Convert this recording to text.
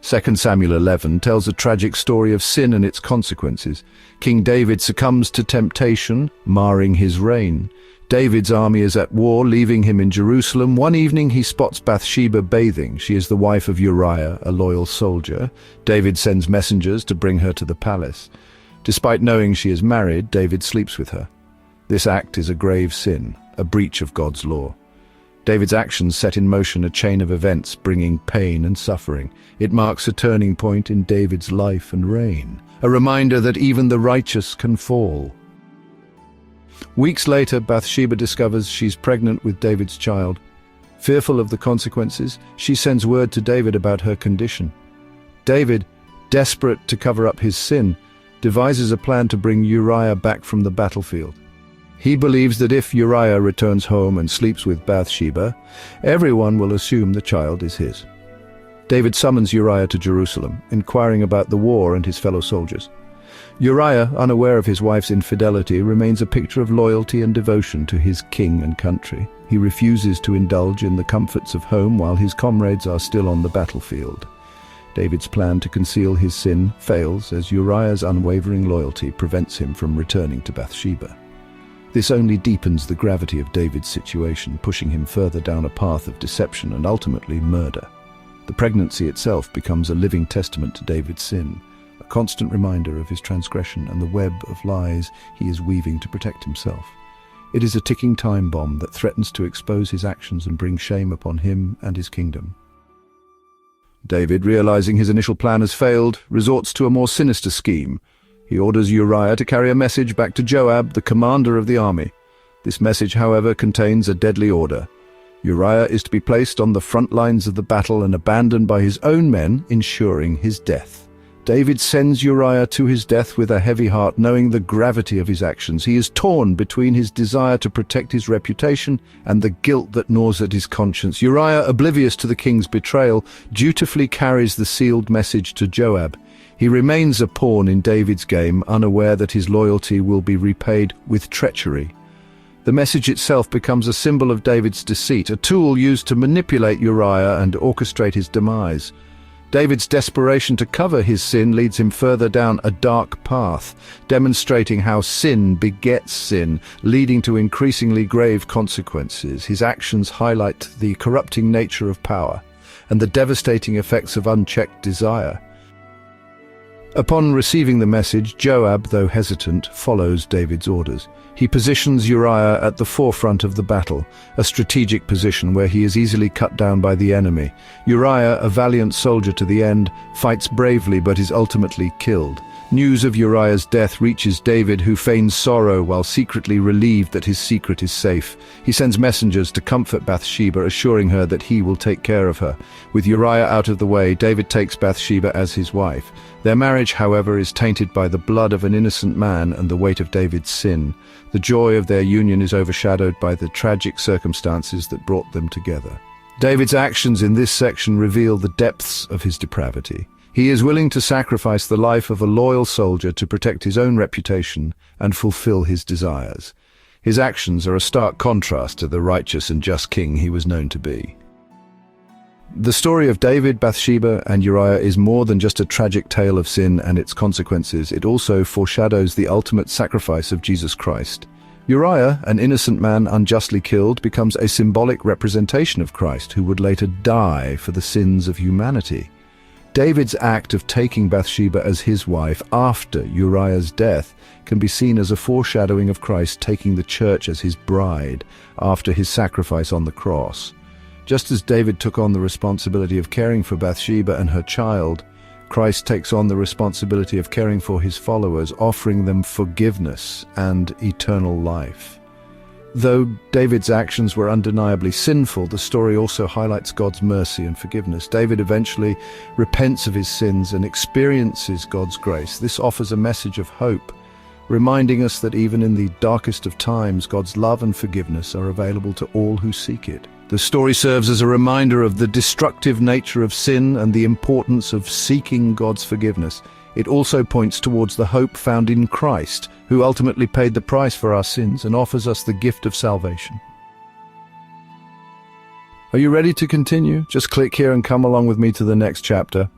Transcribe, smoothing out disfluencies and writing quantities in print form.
2 Samuel 11 tells a tragic story of sin and its consequences. King David succumbs to temptation, marring his reign. David's army is at war, leaving him in Jerusalem. One evening he spots Bathsheba bathing. She is the wife of Uriah, a loyal soldier. David sends messengers to bring her to the palace. Despite knowing she is married, David sleeps with her. This act is a grave sin, a breach of God's law. David's actions set in motion a chain of events bringing pain and suffering. It marks a turning point in David's life and reign, a reminder that even the righteous can fall. Weeks later, Bathsheba discovers she's pregnant with David's child. Fearful of the consequences, she sends word to David about her condition. David, desperate to cover up his sin, devises a plan to bring Uriah back from the battlefield. He believes that if Uriah returns home and sleeps with Bathsheba, everyone will assume the child is his. David summons Uriah to Jerusalem, inquiring about the war and his fellow soldiers. Uriah, unaware of his wife's infidelity, remains a picture of loyalty and devotion to his king and country. He refuses to indulge in the comforts of home while his comrades are still on the battlefield. David's plan to conceal his sin fails as Uriah's unwavering loyalty prevents him from returning to Bathsheba. This only deepens the gravity of David's situation, pushing him further down a path of deception and ultimately murder. The pregnancy itself becomes a living testament to David's sin, a constant reminder of his transgression and the web of lies he is weaving to protect himself. It is a ticking time bomb that threatens to expose his actions and bring shame upon him and his kingdom. David, realizing his initial plan has failed, resorts to a more sinister scheme. He orders Uriah to carry a message back to Joab, the commander of the army. This message, however, contains a deadly order. Uriah is to be placed on the front lines of the battle and abandoned by his own men, ensuring his death. David sends Uriah to his death with a heavy heart, knowing the gravity of his actions. He is torn between his desire to protect his reputation and the guilt that gnaws at his conscience. Uriah, oblivious to the king's betrayal, dutifully carries the sealed message to Joab. He remains a pawn in David's game, unaware that his loyalty will be repaid with treachery. The message itself becomes a symbol of David's deceit, a tool used to manipulate Uriah and orchestrate his demise. David's desperation to cover his sin leads him further down a dark path, demonstrating how sin begets sin, leading to increasingly grave consequences. His actions highlight the corrupting nature of power and the devastating effects of unchecked desire. Upon receiving the message, Joab, though hesitant, follows David's orders. He positions Uriah at the forefront of the battle, a strategic position where he is easily cut down by the enemy. Uriah, a valiant soldier to the end, fights bravely but is ultimately killed. News of Uriah's death reaches David, who feigns sorrow while secretly relieved that his secret is safe. He sends messengers to comfort Bathsheba, assuring her that he will take care of her. With Uriah out of the way, David takes Bathsheba as his wife. Their marriage, however, is tainted by the blood of an innocent man and the weight of David's sin. The joy of their union is overshadowed by the tragic circumstances that brought them together. David's actions in this section reveal the depths of his depravity. He is willing to sacrifice the life of a loyal soldier to protect his own reputation and fulfill his desires. His actions are a stark contrast to the righteous and just king he was known to be. The story of David, Bathsheba, and Uriah is more than just a tragic tale of sin and its consequences. It also foreshadows the ultimate sacrifice of Jesus Christ. Uriah, an innocent man unjustly killed, becomes a symbolic representation of Christ, who would later die for the sins of humanity. David's act of taking Bathsheba as his wife after Uriah's death can be seen as a foreshadowing of Christ taking the church as his bride after his sacrifice on the cross. Just as David took on the responsibility of caring for Bathsheba and her child, Christ takes on the responsibility of caring for his followers, offering them forgiveness and eternal life. Though David's actions were undeniably sinful, the story also highlights God's mercy and forgiveness. David eventually repents of his sins and experiences God's grace. This offers a message of hope, reminding us that even in the darkest of times, God's love and forgiveness are available to all who seek it. The story serves as a reminder of the destructive nature of sin and the importance of seeking God's forgiveness. It also points towards the hope found in Christ, who ultimately paid the price for our sins and offers us the gift of salvation. Are you ready to continue? Just click here and come along with me to the next chapter.